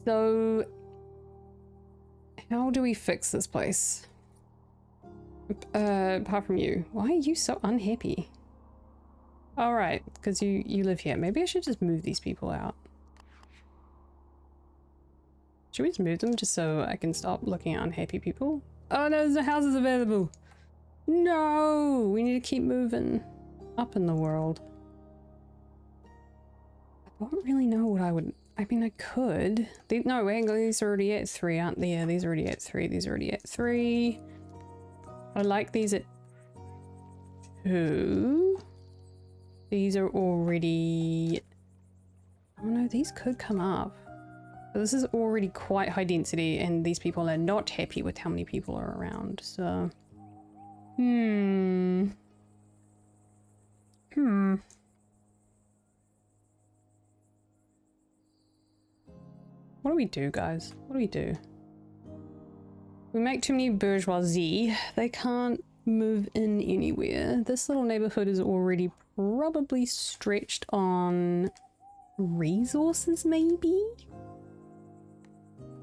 So, how do we fix this place? Apart from you. Why are you so unhappy? Alright, because you live here. Maybe I should just move these people out. Should we just move them just so I can stop looking at unhappy people? Oh no, there's no houses available! No! We need to keep moving up in the world. I don't really know what I would... I mean, I could. No, hang on, these are already at 3, aren't they? Yeah, these are already at 3. These are already at 3. I like these at 2. These are already... Oh no, these could come up. But this is already quite high density and these people are not happy with how many people are around, so... What do we do, guys? What do we do? We make too many bourgeoisie. They can't move in anywhere. This little neighborhood is already probably stretched on resources, maybe?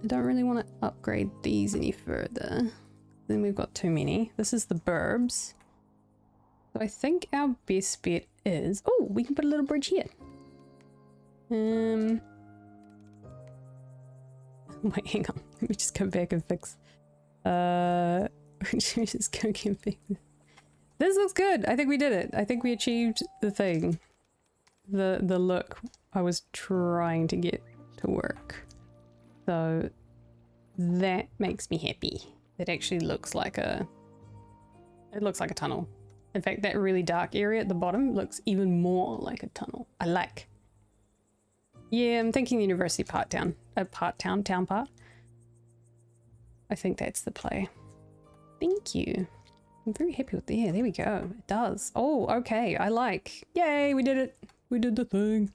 I don't really want to upgrade these any further. Then we've got too many. This is the burbs. So I think our best bet is... Oh, we can put a little bridge here. Wait, hang on. Let me just go back and fix... just go get fix. This looks good! I think we did it. I think we achieved the thing. The look I was trying to get to work. So that makes me happy. It actually looks like a... It looks like a tunnel. In fact, that really dark area at the bottom looks even more like a tunnel. I like. Yeah, I'm thinking university town part. I think that's the play. Thank you. I'm very happy with the... Yeah, there we go. It does. Oh, okay. I like. Yay, we did it. We did the thing.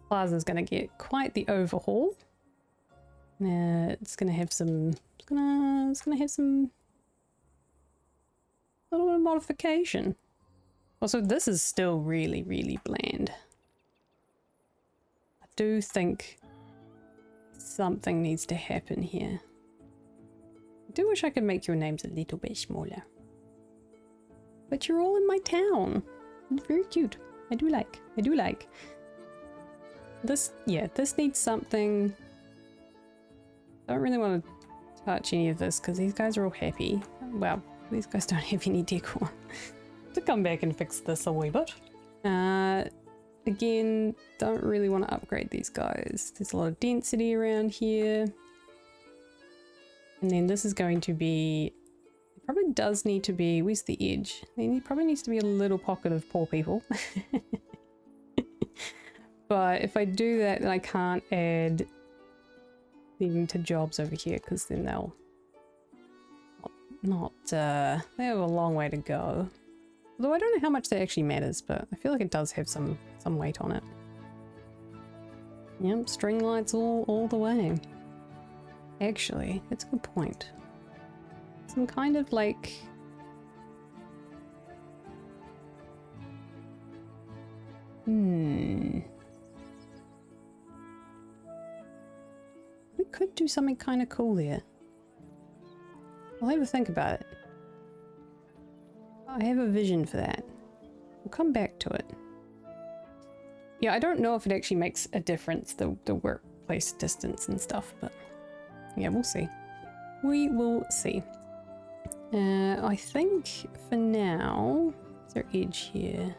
Plaza's gonna get quite the overhaul. It's gonna have some... It's gonna have some... A little bit of modification. Also, this is still really, really bland. I do think something needs to happen here. I do wish I could make your names a little bit smaller. But you're all in my town. It's very cute. I do like. This, yeah, this needs something. I don't really want to touch any of this because these guys are all happy. Well, these guys don't have any decor. To come back and fix this a wee bit. Again, don't really want to upgrade these guys. There's a lot of density around here. And then this is going to be... It probably does need to be... Where's the edge? It probably needs to be a little pocket of poor people. But if I do that, then I can't add them to jobs over here because then they'll they have a long way to go. Although I don't know how much that actually matters, but I feel like it does have some weight on it. Yep, string lights all the way. Actually, it's a good point. Some kind of like... We could do something kind of cool there. I'll have a think about it. I have a vision for that. We'll come back to it. Yeah, I don't know if it actually makes a difference, the workplace distance and stuff, but yeah, we'll see. We will see. I think for now, is there edge here?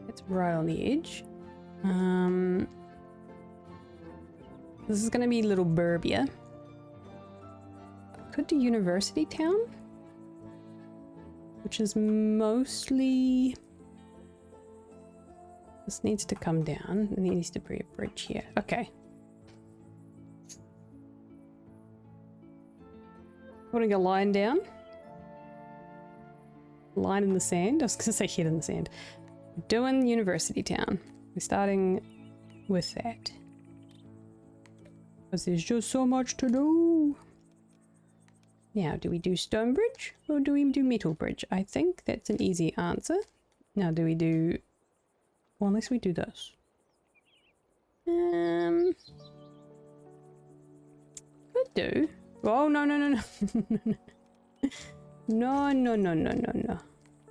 It's right on the edge. This is going to be Little Burbia. Could do University Town, which is mostly... This needs to come down, and it needs to be a bridge here. Okay. Putting a line down. Line in the sand. I was going to say head in the sand. Doing University Town. We're starting with that. Because there's just so much to do. Now, do we do stone bridge or do we do metal bridge? I think that's an easy answer. Now, do we do... Well, unless we do this. do. Oh, no, no, no, no. No, no, no, no, no, no.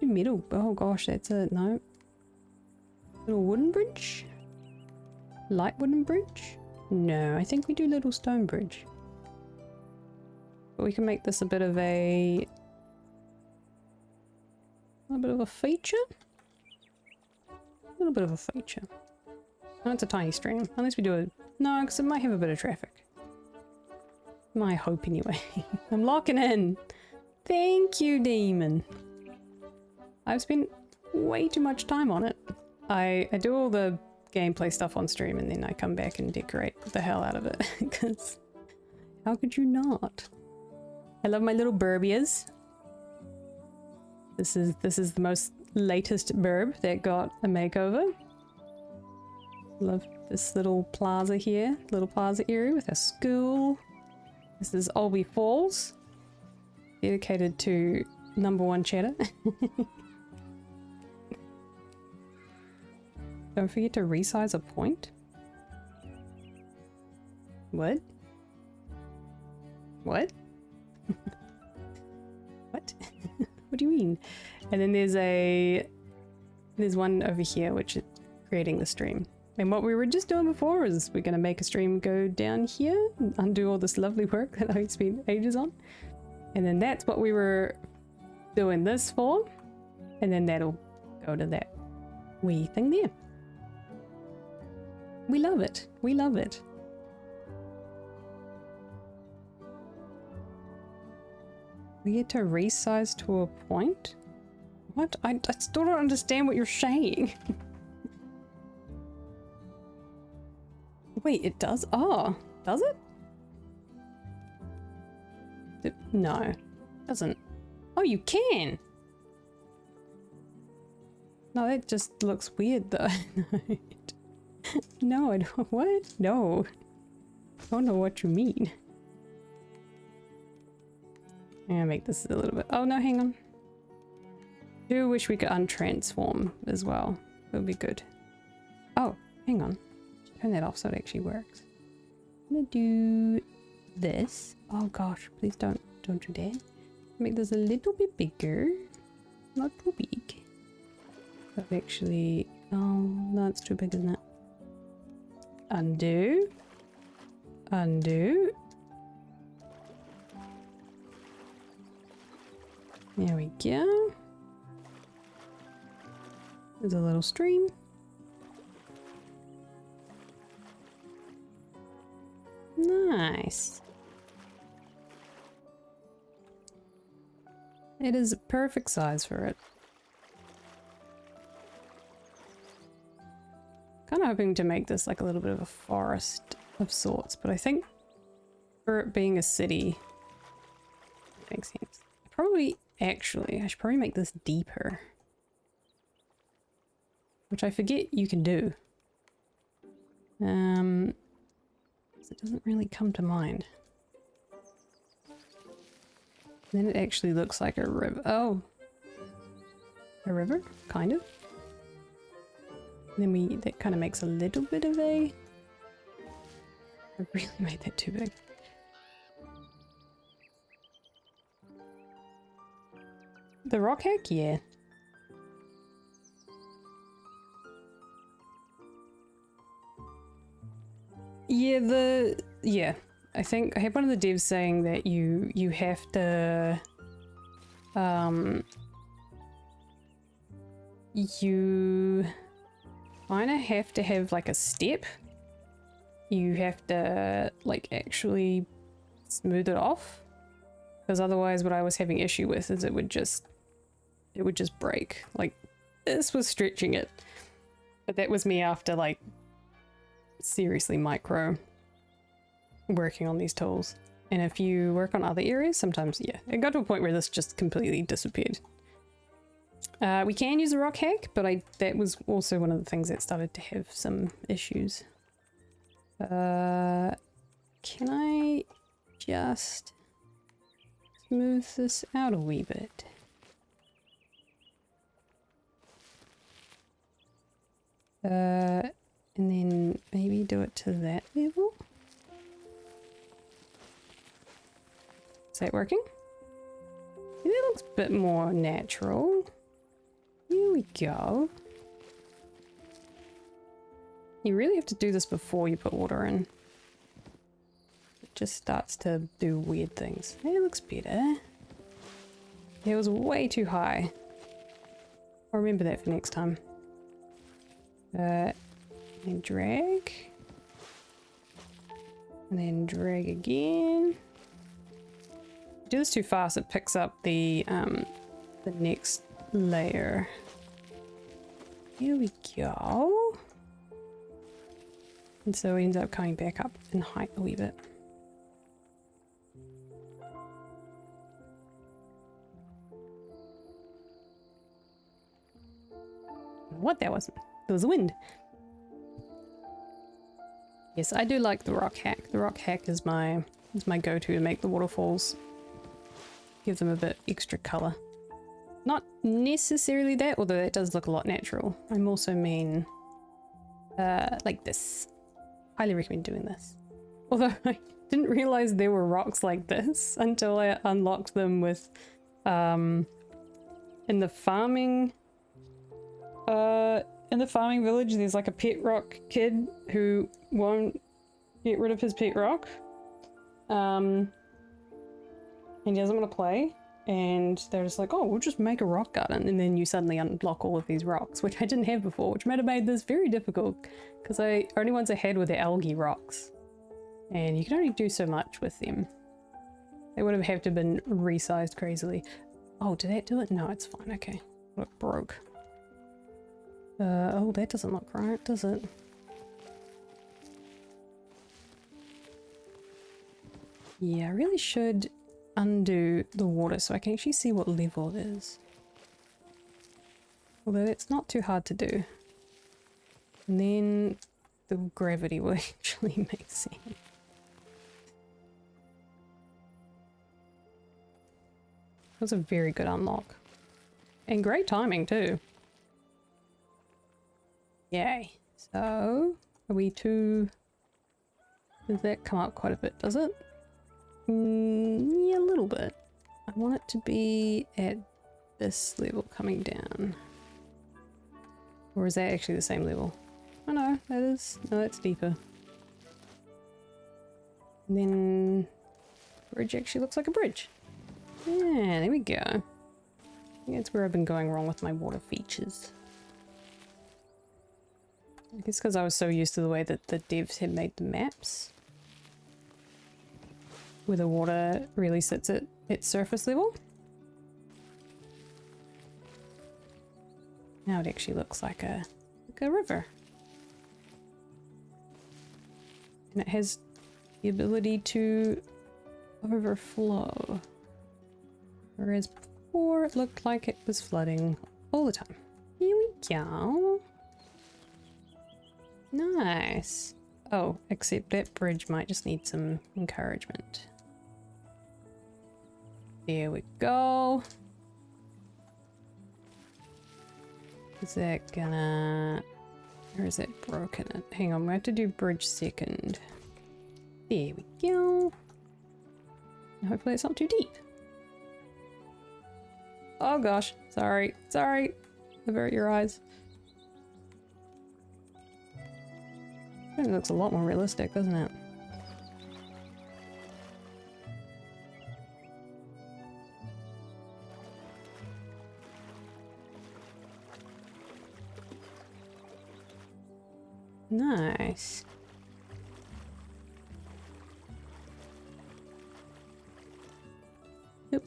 Metal. Oh gosh, that's it. No. Little wooden bridge? Light wooden bridge? No, I think we do little stone bridge. But we can make this a bit of a feature? A little bit of a feature. Oh, it's a tiny stream. Unless we do it. No, because it might have a bit of traffic. My hope anyway. I'm locking in. Thank you, demon. I've spent way too much time on it. I do all the gameplay stuff on stream and then I come back and decorate the hell out of it. Because how could you not? I love my little burbias. This is the most latest burb that got a makeover. Love this little plaza here, little plaza area with a school. This is Olby Falls, dedicated to #1 cheddar. Don't forget to resize a point. What? What? What? What do you mean? And then there's one over here which is creating the stream. And what we were just doing before is we're going to make a stream go down here and undo all this lovely work that I spent ages on. And then that's what we were doing this for. And then that'll go to that wee thing there. We love it. We love it. We get to resize to a point? What? I still don't understand what you're saying. Wait, it does? Oh, does it? No, it doesn't. Oh, you can! No, that just looks weird though. No, I don't. What? No. I don't know what you mean. I'm gonna make this a little bit. Oh no, hang on. I do wish we could untransform as well. It would be good. Oh, hang on. Turn that off so it actually works. I'm gonna do this. Oh gosh, please don't do that. Make this a little bit bigger. Not too big. But actually, oh no, it's too big, isn't it? Undo. Undo. There we go. There's a little stream. Nice. It is a perfect size for it. Kind of hoping to make this like a little bit of a forest of sorts, but I think for it being a city, it makes sense. Probably, actually, I should probably make this deeper. Which I forget you can do. It doesn't really come to mind. Then it actually looks like a river. Oh. A river? Kind of. And then that kind of makes a little bit of a... I really made that too big. The rock hack? Yeah. Yeah, I think I had one of the devs saying that you have to you kind of have to have like a step. You have to like actually smooth it off, because otherwise what I was having issue with is it would just break. Like this was stretching it, but that was me after like seriously micro working on these tools. And if you work on other areas, sometimes, yeah, it got to a point where this just completely disappeared. We can use a rock hack, but that was also one of the things that started to have some issues. Can I just smooth this out a wee bit? And then maybe do it to that level? that working? Yeah, that looks a bit more natural. Here we go. You really have to do this before you put water in. It just starts to do weird things. It looks better. It was way too high. I'll remember that for next time. And drag. And then drag again. Do this too fast, it picks up the next layer. Here we go. And so it ends up coming back up in height a wee bit. What that was? There was a wind. Yes, I do like the rock hack. The rock hack is my go-to to make the waterfalls. Give them a bit extra colour. Not necessarily that, although that does look a lot natural. I'm also mean like this. Highly recommend doing this. Although I didn't realise there were rocks like this until I unlocked them with in the farming village. There's like a pet rock kid who won't get rid of his pet rock. And he doesn't want to play, and they're just like, oh, we'll just make a rock garden, and then you suddenly unlock all of these rocks, which I didn't have before, which might have made this very difficult, because I only ones I had were the algae rocks, and you can only do so much with them. They would have had to have been resized crazily. Oh, did that do it? No, it's fine, okay. It broke. Oh, that doesn't look right, does it? Yeah, I really should undo the water so I can actually see what level it is. Although it's not too hard to do. And then the gravity will actually make sense. That was a very good unlock. And great timing too. Yay. So, are we too... Does that come up quite a bit, does it? Yeah, a little bit. I want it to be at this level coming down. Or is that actually the same level? Oh no, that is. No, that's deeper. And then bridge actually looks like a bridge. Yeah, there we go. I think that's where I've been going wrong with my water features. I guess because I was so used to the way that the devs had made the maps. Where the water really sits at its surface level. Now it actually looks like a river. And it has the ability to overflow. Whereas before it looked like it was flooding all the time. Here we go. Nice. Oh, except that bridge might just need some encouragement. There we go. Is that gonna... or is that broken? Hang on, we have to do bridge second. There we go. Hopefully it's not too deep. Oh gosh, sorry, sorry. Avert your eyes. It looks a lot more realistic, doesn't it? Nice. Yep.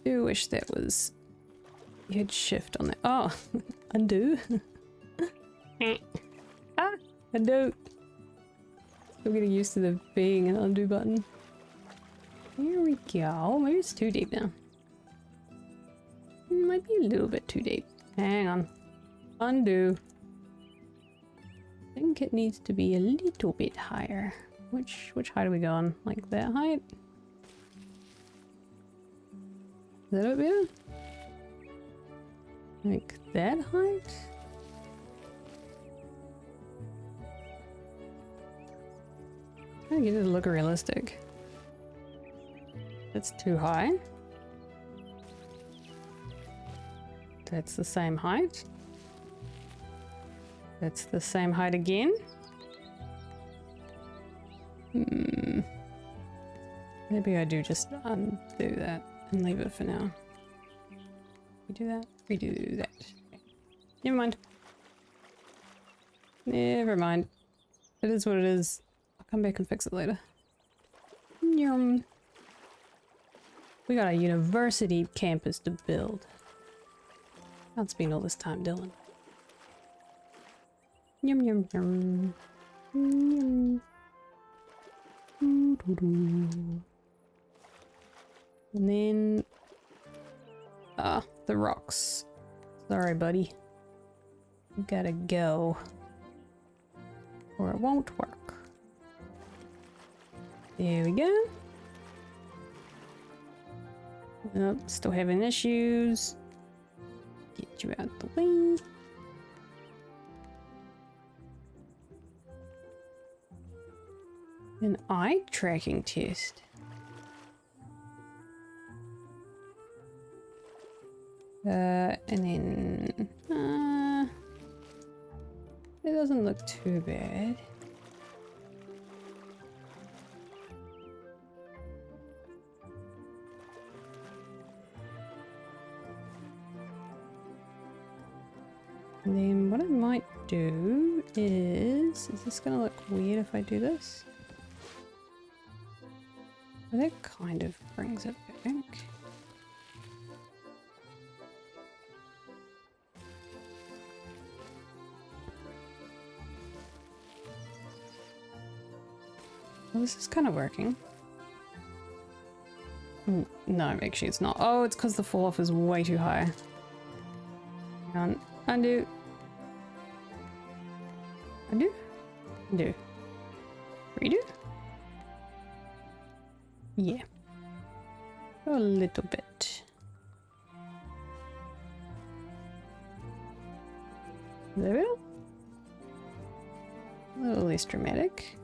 Do wish that was... you had shift on that. Oh, undo. Ah, undo. Still getting used to the being an undo button. Here we go. Maybe it's too deep now. Might be a little bit too deep. Hang on. Undo. I think it needs to be a little bit higher. Which height are we going? Like that height? Is that a bit better? Like that height? Trying to get it to look realistic. It's too high. That's the same height. That's the same height again. Maybe I do just undo that and leave it for now. We do that? We do that. Okay. Never mind. Never mind. It is what it is. I'll come back and fix it later. Yum. We got a university campus to build. I'll spend all this time, Dylan. Yum yum yum. Yum. And then the rocks. Sorry, buddy. You gotta go. Or it won't work. There we go. Oh, still having issues. Get you out the way. An eye tracking test. And then it doesn't look too bad. And then what I might do is this gonna look weird if I do this? Well, that kind of brings it back. Well, this is kind of working. No, actually it's not. Oh, it's because the fall off is way too high. Hang on. Undo. Undo. Undo. Redo. Yeah. A little bit. There we go. A little less dramatic.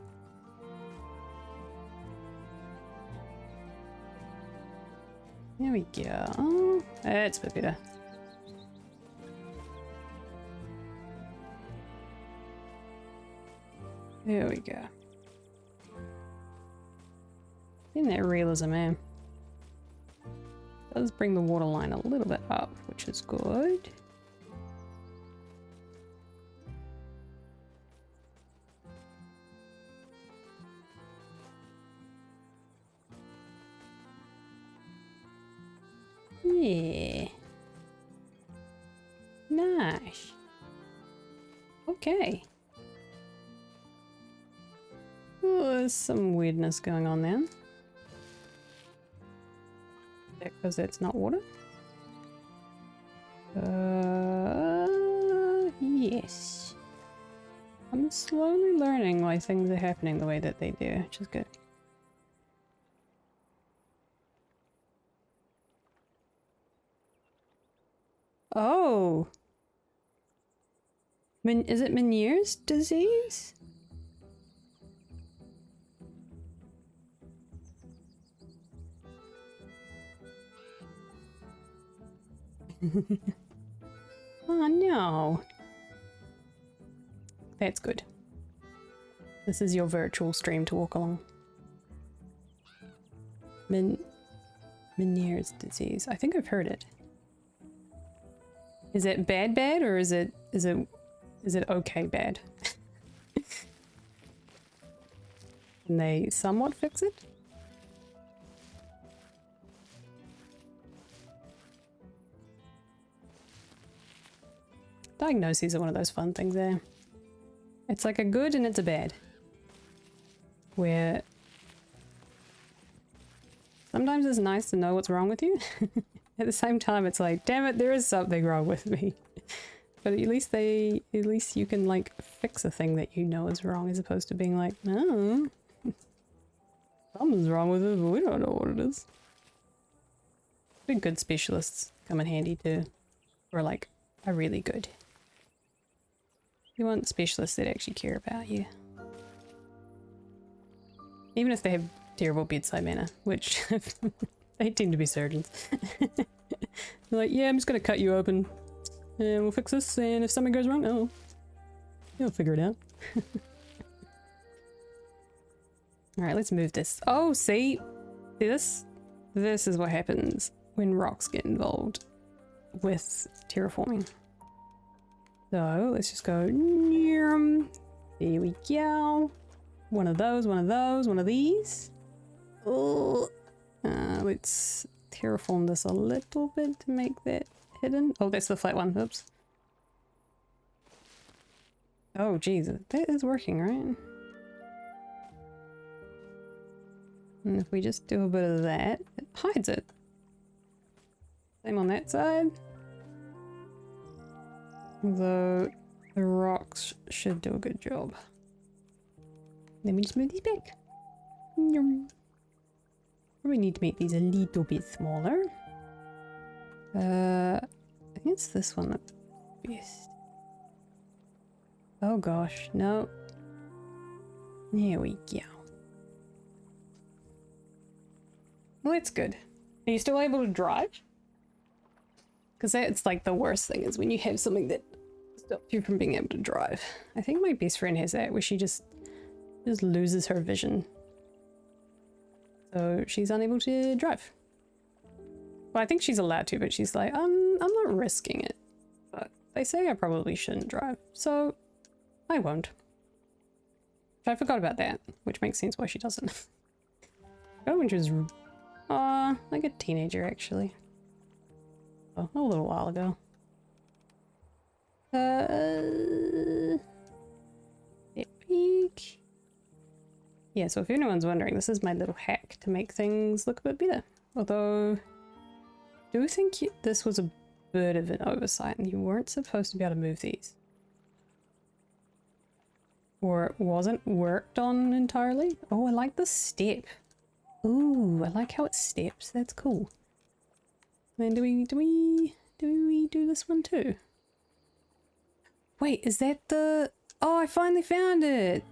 There we go. That's a bit better. There we go. In that realism, man. Does bring the water line a little bit up, which is good. Yeah. Nice. Okay. Oh, there's some weirdness going on there. Because that's not water. Yes. I'm slowly learning why things are happening the way that they do, which is good. Oh. Is it Meniere's disease? Oh no. That's good. This is your virtual stream to walk along. Meniere's disease. I think I've heard it. Is it bad or is it okay bad? Can they somewhat fix it? Diagnoses are one of those fun things there. It's like a good and it's a bad. Where sometimes it's nice to know what's wrong with you. At the same time it's like, damn it, there is something wrong with me. But at least you can like fix a thing that you know is wrong as opposed to being like, no. Something's wrong with it, but we don't know what it is. I think good specialists come in handy too. Or like, are really good. You want specialists that actually care about you. Even if they have terrible bedside manner, which they tend to be surgeons. They're like, yeah, I'm just gonna cut you open and we'll fix this, and if something goes wrong, oh, you'll figure it out. Alright, let's move this. Oh, see this? This is what happens when rocks get involved with terraforming. So let's just go. There we go. One of those, one of those, one of these. Oh, let's terraform this a little bit to make that hidden. Oh, that's the flat one. Oops. Oh, Jesus, that is working, right? And if we just do a bit of that, it hides it. Same on that side. Although the rocks should do a good job. Then we just move these back. We need to make these a little bit smaller. I think it's this one that's best. Oh gosh, no. There we go. Well, that's good. Are you still able to drive? Because that's like the worst thing, is when you have something that stops you from being able to drive. I think my best friend has that, where she just loses her vision. So she's unable to drive. Well, I think she's allowed to, but she's like, I'm not risking it. But they say I probably shouldn't drive, so I won't. I forgot about that, which makes sense why she doesn't. Oh, when she was like a teenager, actually. Oh, a little while ago. Epic. Yeah, so if anyone's wondering, this is my little hack to make things look a bit better. Although, I do think this was a bit of an oversight and you weren't supposed to be able to move these. Or it wasn't worked on entirely. Oh, I like the step. Ooh, I like how it steps. That's cool. And do we do this one too? Wait, is that the... Oh, I finally found it!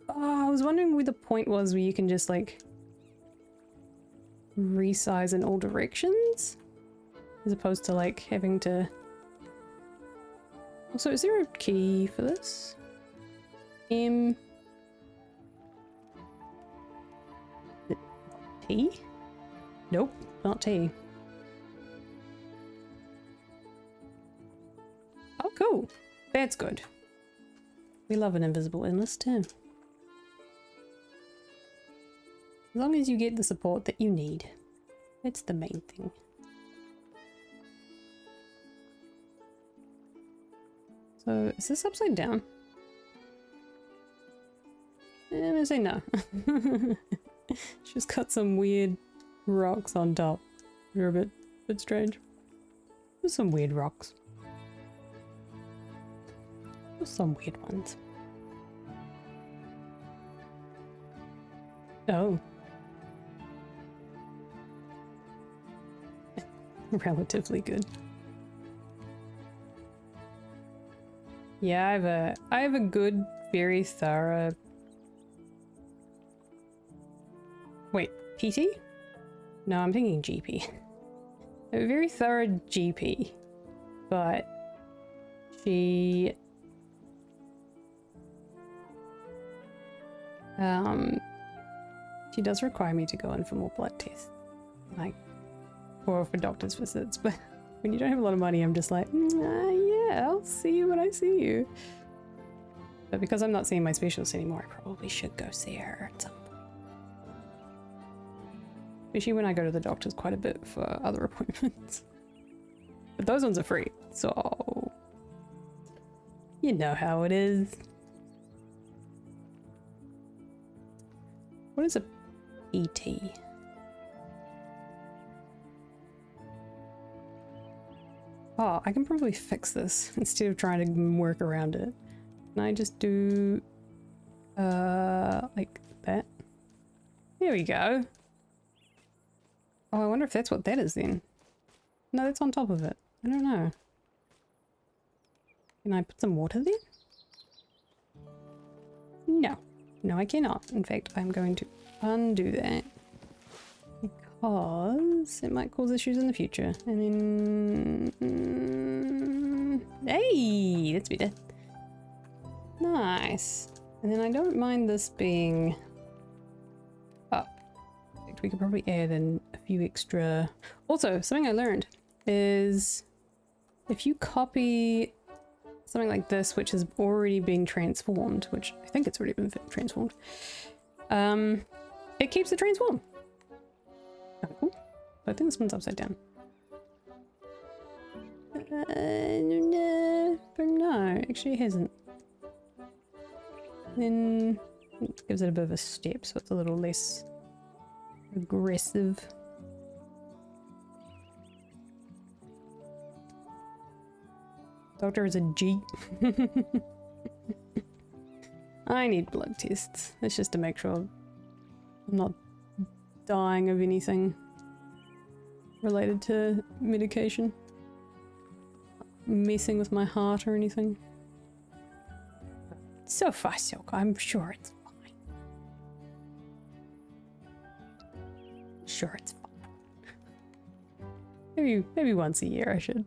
Oh, I was wondering where the point was where you can just like resize in all directions as opposed to like having to... Also, is there a key for this? T? Nope, not T. Oh, cool. That's good. We love an invisible endless too. As long as you get the support that you need. That's the main thing. So, is this upside down? I'm gonna say no. She's got some weird rocks on top. They're a bit strange. There's some weird rocks. There's some weird ones. Oh. Relatively good. Yeah, I have a good, very thorough... Wait, PT? No, I'm thinking GP. A very thorough GP, but she does require me to go in for more blood tests, like, or for doctor's visits, but when you don't have a lot of money, I'm just like, yeah, I'll see you when I see you. But because I'm not seeing my specialist anymore, I probably should go see her at some point. Especially when I go to the doctors quite a bit for other appointments. But those ones are free, so you know how it is. What is a PT? Oh, I can probably fix this instead of trying to work around it. Can I just do like that? There we go. Oh, I wonder if that's what that is then. No, that's on top of it. I don't know. Can I put some water there? No. No, I cannot. In fact, I'm going to undo that because it might cause issues in the future. And then... hey! That's better. Nice. And then I don't mind this being up. In fact, we could probably add in a few extra... Also, something I learned is if you copy something like this, which is already being transformed, which I think it's already been transformed, it keeps the transform. Oh, cool. I think this one's upside down. No, actually it hasn't. Then it gives it a bit of a step, so it's a little less aggressive. Doctor is a G. I need blood tests. It's just to make sure I'm not dying of anything related to medication. Messing with my heart or anything. So far, so good. I'm sure it's fine. Sure it's fine. Maybe once a year I should.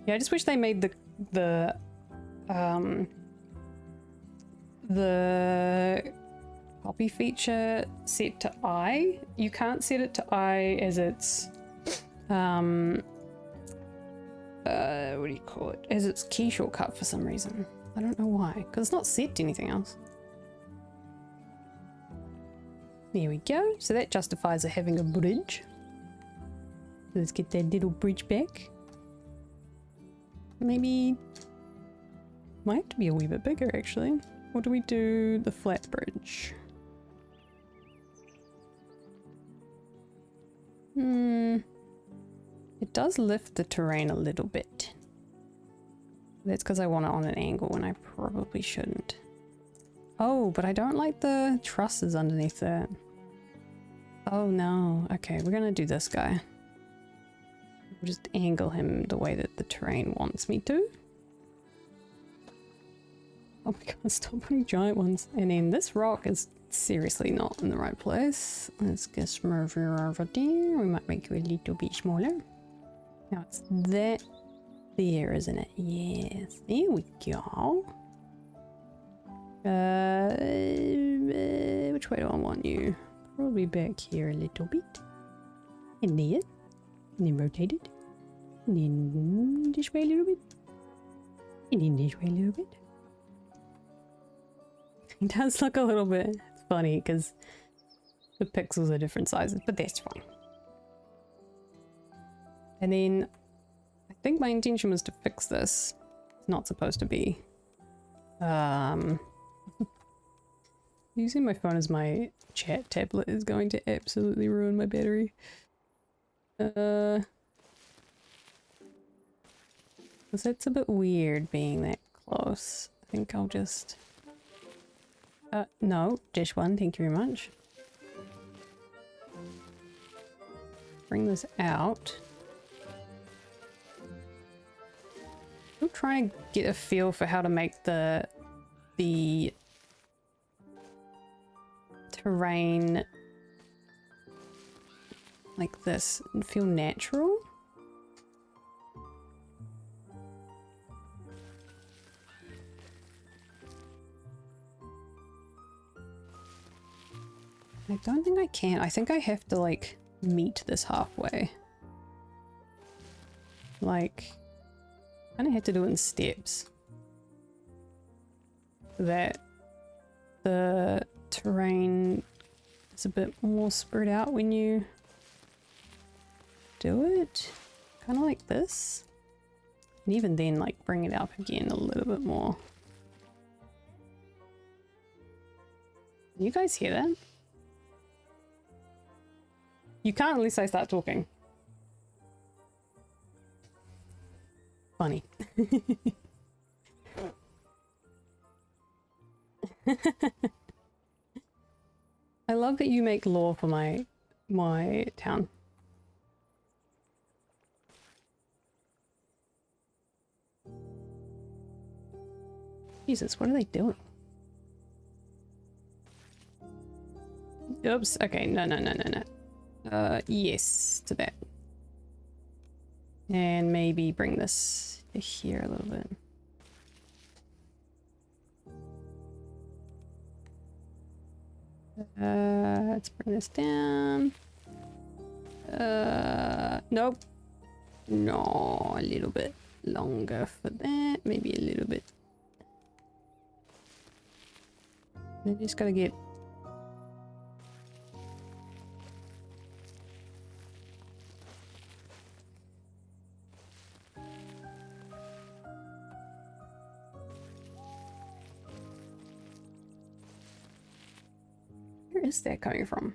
Yeah, I just wish they made the copy feature set to I. You can't set it to I as its what do you call it? As its key shortcut for some reason. I don't know why, because it's not set to anything else. There we go. So that justifies it having a bridge. Let's get that little bridge back. Maybe might have to be a wee bit bigger actually. Or do we do the flat bridge? It does lift the terrain a little bit. That's because I want it on an angle and I probably shouldn't. Oh, but I don't like the trusses underneath that. Oh no. Okay, we're gonna do this guy. We'll just angle him the way that the terrain wants me to. Oh my god, stop putting giant ones. And then this rock is seriously not in the right place. Let's just move you over there. We might make you a little bit smaller. Now it's that there, isn't it? Yes, there we go. Which way do I want you? Probably back here a little bit. And there. And then rotate it. And then this way a little bit. And then this way a little bit. It does look a little bit funny because the pixels are different sizes, but that's fine. And then I think my intention was to fix this. It's not supposed to be. Using my phone as my chat tablet is going to absolutely ruin my battery. Because that's a bit weird being that close. I think I'll just... no, dish one, thank you very much. Bring this out. I'm trying to get a feel for how to make the terrain like this and feel natural. I don't think I can. I think I have to like meet this halfway. Like, I kind of have to do it in steps. So that the terrain is a bit more spread out when you do it. Kind of like this. And even then, like, bring it up again a little bit more. Can you guys hear that? You can't unless I start talking. Funny. I love that you make law for my town. Jesus, what are they doing? Oops. Okay. No, no, no, no, no. Yes to that. And maybe bring this to here a little bit. Let's bring this down. Nope. No, a little bit longer for that. Maybe a little bit. I just gotta get... Where is that coming from?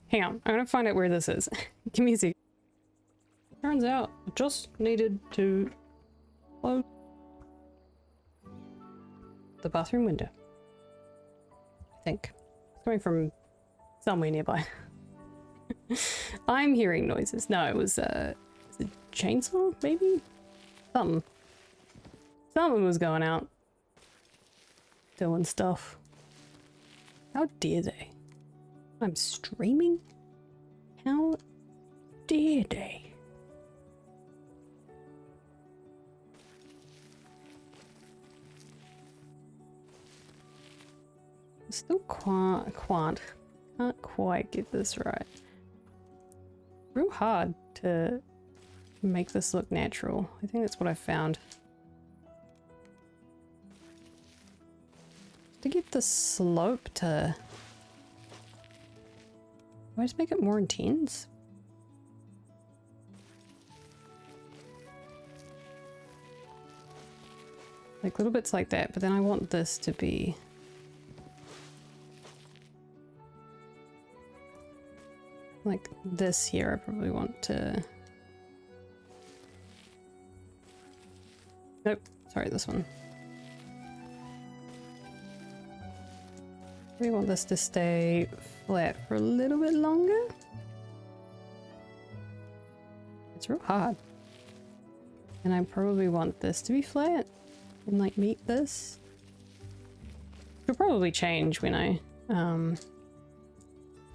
Hang on, I'm gonna find out where this is. Give me a second. Turns out I just needed to close the bathroom window. I think. It's coming from somewhere nearby. I'm hearing noises. No, it was a chainsaw, maybe? Something. Something was going out. Doing stuff. How dare they? I'm streaming? How dare they? Still can't quite get this right. Real hard to make this look natural. I think that's what I found. To get the slope to... Do I just make it more intense? Like little bits like that, but then I want this to be... like this here. I probably want to... Nope, sorry, this one. We want this to stay flat for a little bit longer. It's real hard. And I probably want this to be flat and like meet this. It'll probably change when I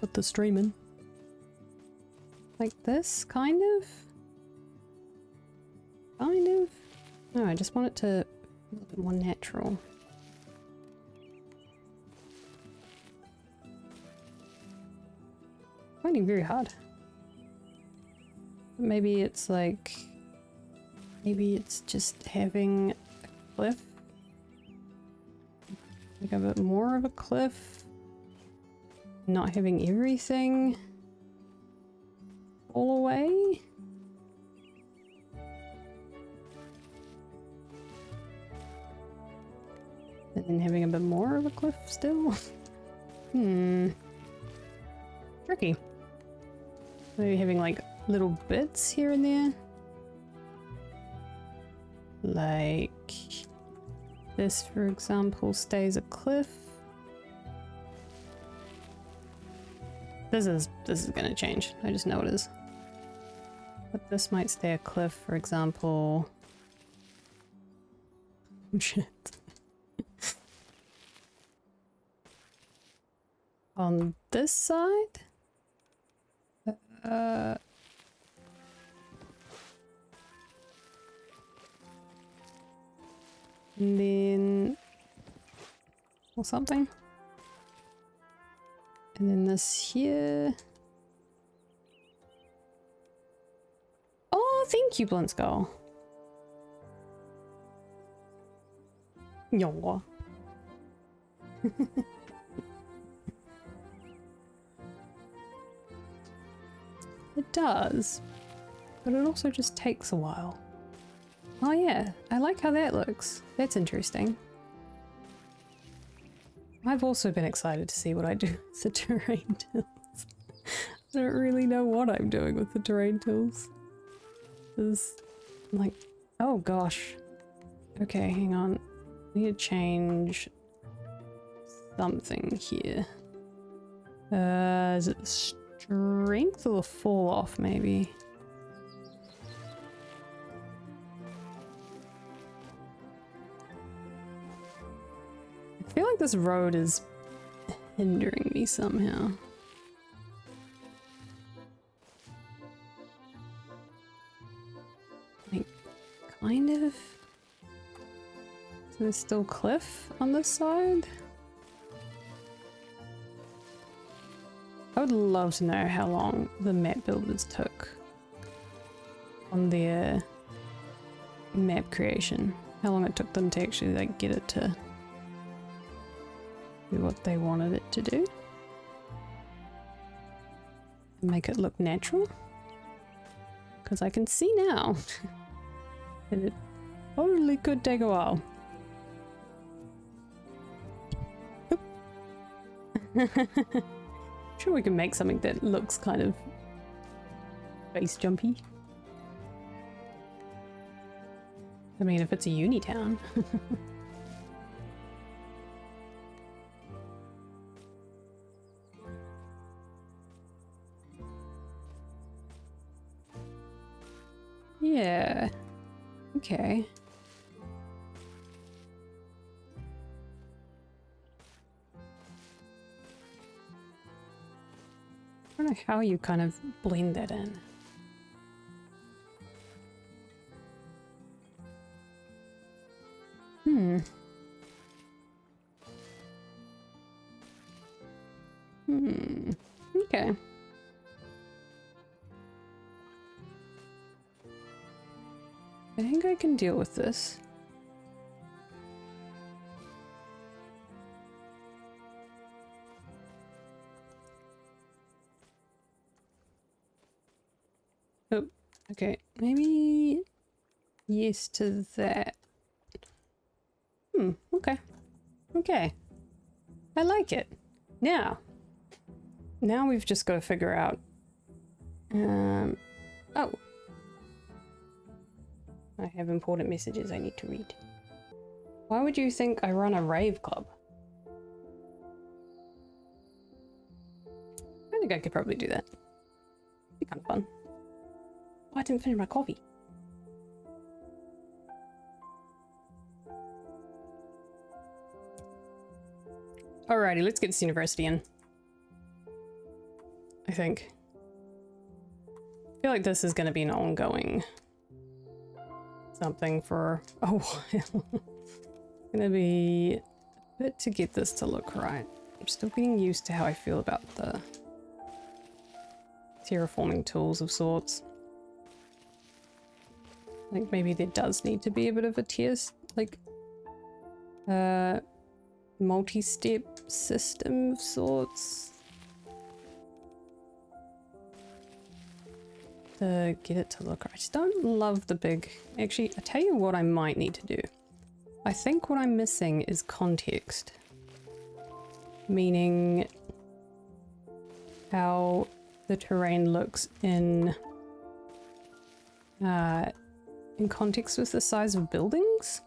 put the stream in. Like this, kind of? Kind of? No, I just want it to be a little bit more natural. Finding very hard. Maybe it's like... maybe it's just having a cliff. Like a bit more of a cliff. Not having everything all away. And then having a bit more of a cliff still. Tricky. Maybe having like little bits here and there. Like this, for example, stays a cliff. This is gonna change. I just know it is. But this might stay a cliff, for example. Shit. On this side? And then... or something. And then this here. Oh, thank you, Blunt Skull. Yo. It does, but it also just takes a while. Oh yeah, I like how that looks. That's interesting. I've also been excited to see what I do with the terrain tools. I don't really know what I'm doing with the terrain tools. There's like, oh gosh. Okay, hang on. I need to change something here. Is it the strength or the fall off maybe? I feel like this road is hindering me somehow. Like, kind of. So there's still cliff on this side? I would love to know how long the map builders took on their map creation. How long it took them to actually like get it to do what they wanted it to do. Make it look natural. Because I can see now that it totally could take a while. Sure, we can make something that looks kind of base jumpy. I mean, if it's a uni town. Yeah. Okay. I don't know how you kind of blend that in. Okay. I think I can deal with this. Oh, okay. Maybe yes to that. Okay. Okay. I like it. Now we've just got to figure out... Oh. I have important messages I need to read. Why would you think I run a rave club? I think I could probably do that. It'd be kind of fun. Oh, I didn't finish my coffee. Alrighty, let's get this university in. I think. I feel like this is going to be an ongoing something for a while. It's going to be a bit to get this to look right. I'm still getting used to how I feel about the terraforming tools of sorts. I think maybe there does need to be a bit of a like multi-step system of sorts to get it to look right. I just don't love the big... Actually, I tell you what I might need to do. I think what I'm missing is context. Meaning how the terrain looks in context with the size of buildings.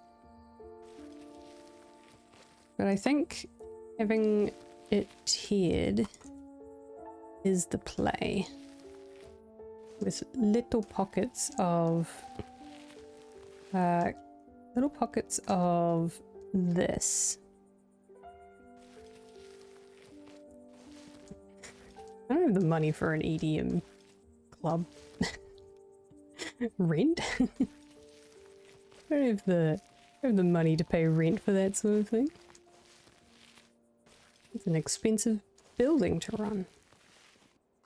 But I think having it tiered is the play. With little pockets of this. I don't have the money for an EDM club. Rent? I don't have the money to pay rent for that sort of thing. It's an expensive building to run.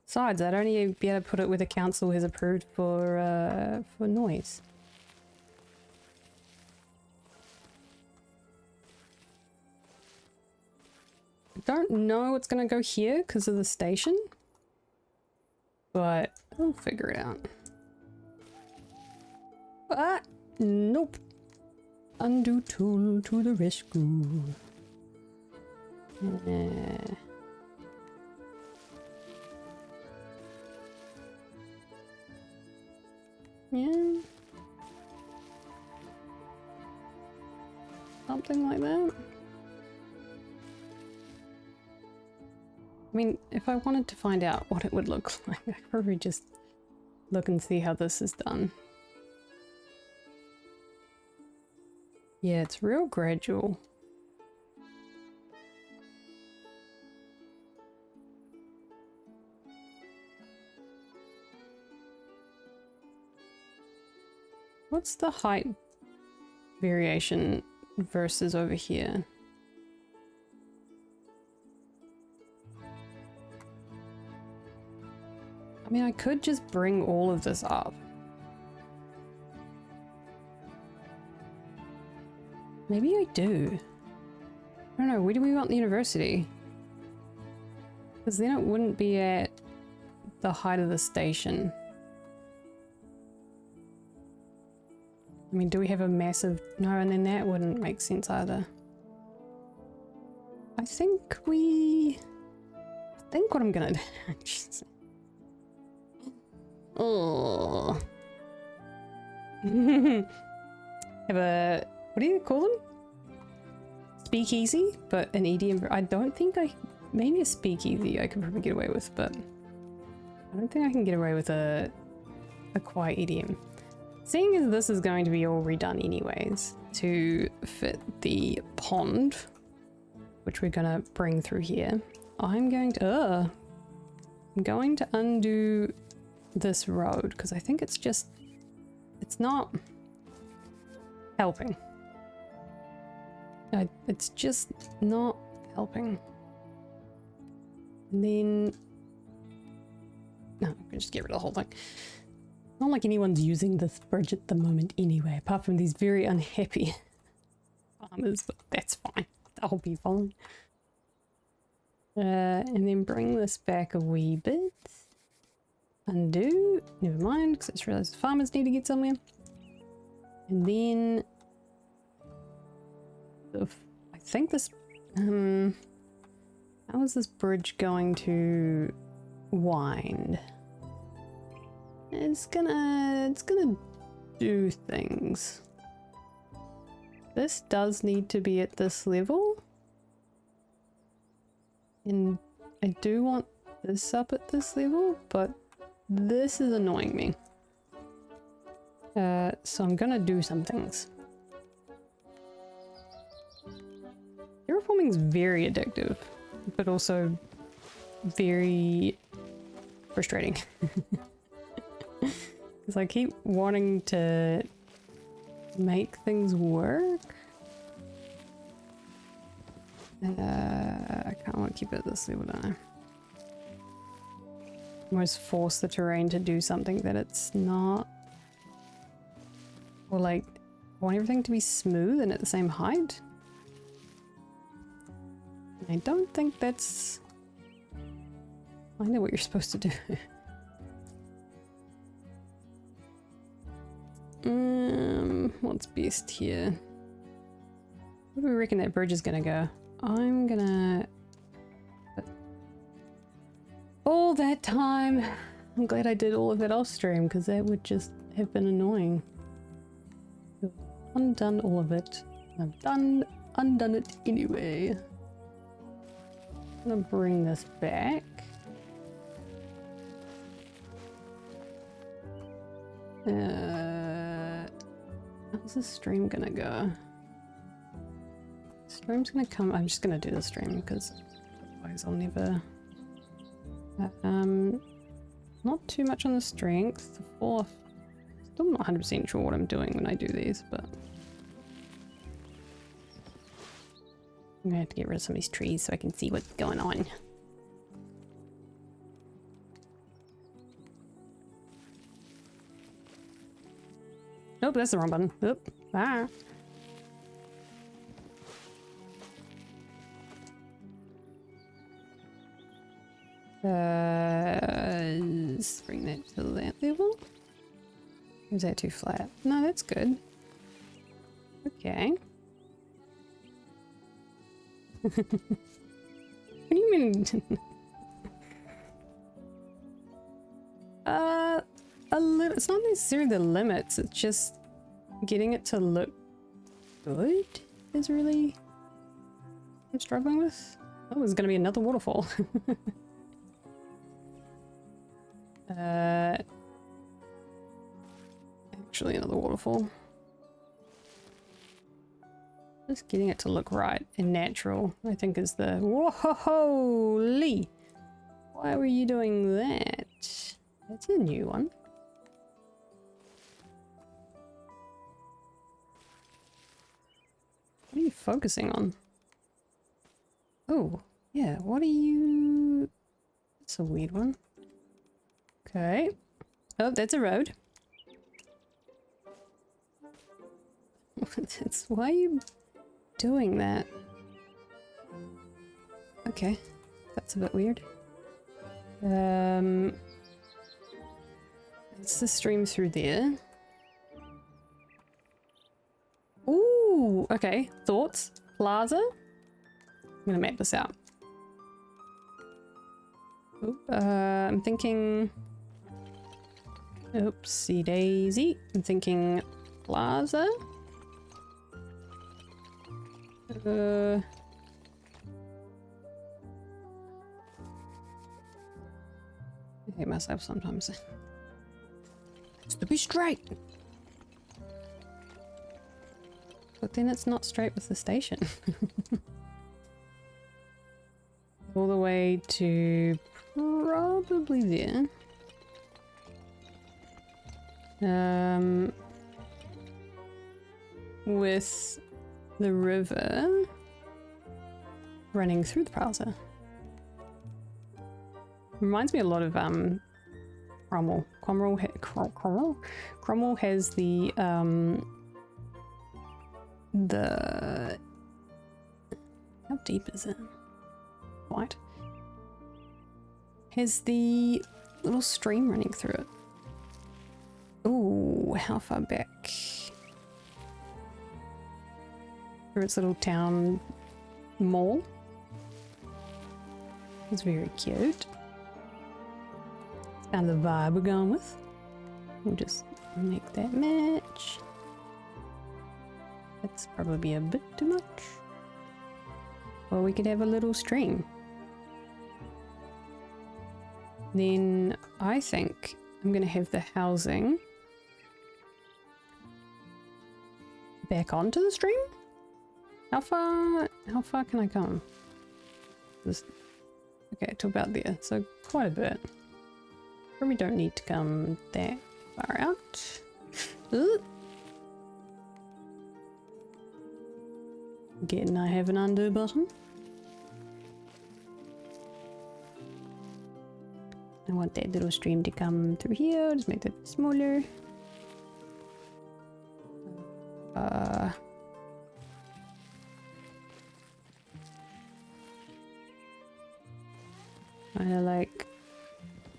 Besides, I'd only be able to put it where the council has approved for noise. I don't know what's gonna go here because of the station, but I'll figure it out. Ah, nope. Undo tool to the rescue. Yeah. Something like that. I mean, if I wanted to find out what it would look like, I'd probably just look and see how this is done. Yeah, it's real gradual. What's the height variation versus over here? I mean, I could just bring all of this up. Maybe I do. I don't know, where do we want the university? Because then it wouldn't be at the height of the station. I mean, do we have a massive... No, and then that wouldn't make sense either. I think what I'm gonna do... Oh. Have a... What do you call them? Speakeasy, but an EDM... I don't think I... Maybe a speakeasy I could probably get away with, but... I don't think I can get away with a quiet EDM. Seeing as this is going to be all redone anyways, to fit the pond, which we're gonna bring through here, I'm going to undo this road, because I think it's just... It's not helping. It's just not helping. And then... No, I'm gonna just get rid of the whole thing. Not like anyone's using this bridge at the moment anyway, apart from these very unhappy farmers, but that's fine. That'll be fine. And then bring this back a wee bit. Undo. Never mind, because I just realized the farmers need to get somewhere. And then... I think this... how is this bridge going to wind? It's gonna do things. This does need to be at this level. And I do want this up at this level, but this is annoying me. So I'm gonna do some things. Terraforming is very addictive, but also very frustrating. Because I keep wanting to make things work. I kind of want to keep it at this level, don't I? Almost force the terrain to do something that it's not. Or like, I want everything to be smooth and at the same height. I don't think that's... I know what you're supposed to do. What's best here? Where do we reckon that bridge is gonna go? I'm gonna... All that time! I'm glad I did all of it off stream, because that would just have been annoying. I've undone all of it. I've undone it anyway. I'm gonna bring this back. How's the stream gonna go? Stream's gonna come. I'm just gonna do the stream because otherwise I'll never. Not too much on the strength. The fourth. Still not 100% sure what I'm doing when I do these, but I'm gonna have to get rid of some of these trees so I can see what's going on. Nope, that's the wrong button. Oop. Ah. Let's bring that to that level. Or is that too flat? No, that's good. Okay. What do you mean? A little. It's not necessarily the limits. It's just getting it to look good is really I'm struggling with. Oh, there's gonna be another waterfall. Actually, another waterfall. Just getting it to look right and natural, I think, is the... Whoa-ho-ho-lee! Why were you doing that? That's a new one. focusing on? Oh, yeah, what are you... It's a weird one. Okay. Oh, that's a road. Why are you doing that? Okay, that's a bit weird. It's the stream through there. Ooh, okay. Thoughts? Plaza? I'm gonna map this out. Oop, I'm thinking... Oopsie daisy. I'm thinking plaza. I hate myself sometimes. It's to be straight. But then it's not straight with the station. All the way to probably there. With the river running through the plaza. Reminds me a lot of Cromwell. Cromwell has the how deep is it? Quite. Has the little stream running through it. Ooh, how far back? Through its little town mall. It's very cute. It's kind of the vibe we're going with. We'll just make that match. That's probably a bit too much. Or we could have a little stream. Then I think I'm gonna have the housing back onto the stream. How far can I come? Okay, to about there, so quite a bit. Probably don't need to come that far out. Again, I have an undo button. I want that little stream to come through here. Just make that smaller. Kinda like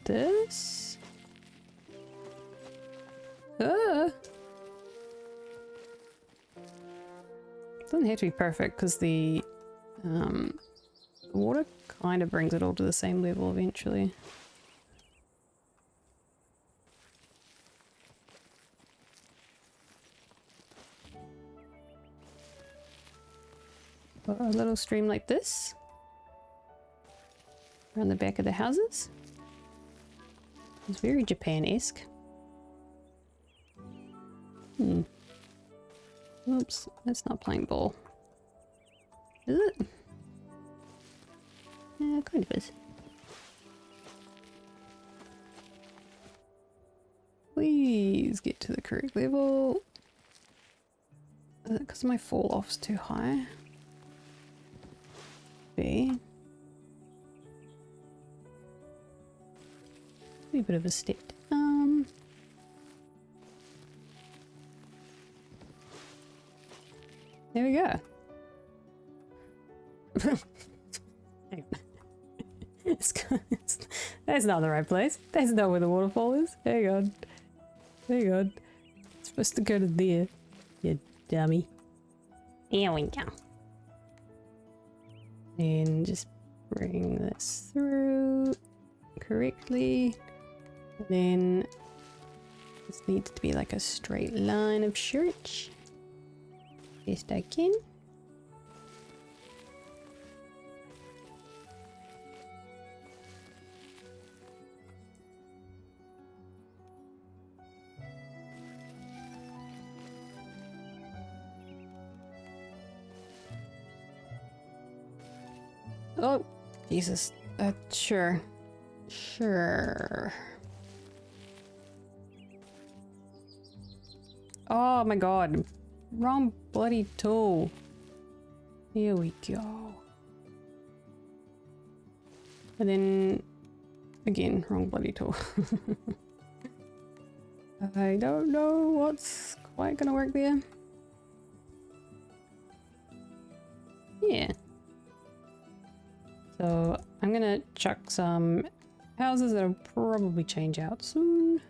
this. Doesn't have to be perfect because the water kind of brings it all to the same level eventually. A little stream like this around the back of the houses. It's very Japan-esque. Oops, that's not playing ball. Is it? Yeah, kind of is. Please get to the correct level. Because my fall off's too high. Be a bit of a step down. There we go. That's not the right place. That's not where the waterfall is. Hang on. Hang on. It's supposed to go to there. You dummy. There we go. And just bring this through correctly. And then this needs to be like a straight line of church. Best I can. Oh, Jesus. Sure. Sure. Oh my god. Wrong bloody tool. Here we go. And then, again, wrong bloody tool. I don't know what's quite gonna work there. Yeah. So I'm gonna chuck some houses that'll probably change out soon.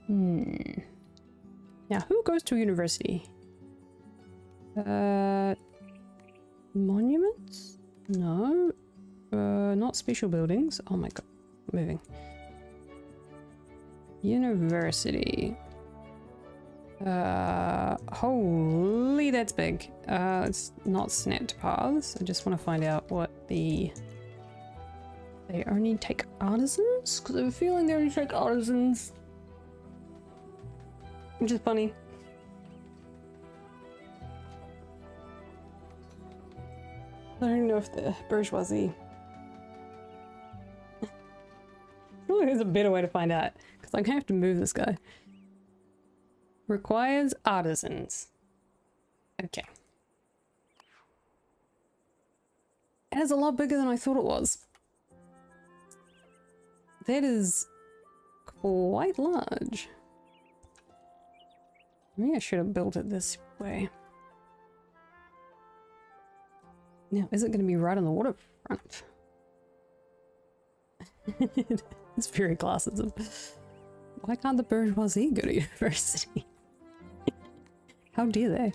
Now, who goes to university? Monuments? No. Not special buildings. Oh my god. Moving. University. Holy, that's big. It's not snapped paths. I just want to find out what the... They only take artisans? Because I have a feeling they only take artisans. Which is funny. I don't know if the bourgeoisie... Really, there's a better way to find out. Because I'm going to have to move this guy. Requires artisans. Okay. It is a lot bigger than I thought it was. That is quite large. Maybe I should have built it this way. Now, is it going to be right on the waterfront? It's very classism. Why can't the bourgeoisie go to university? How dare they?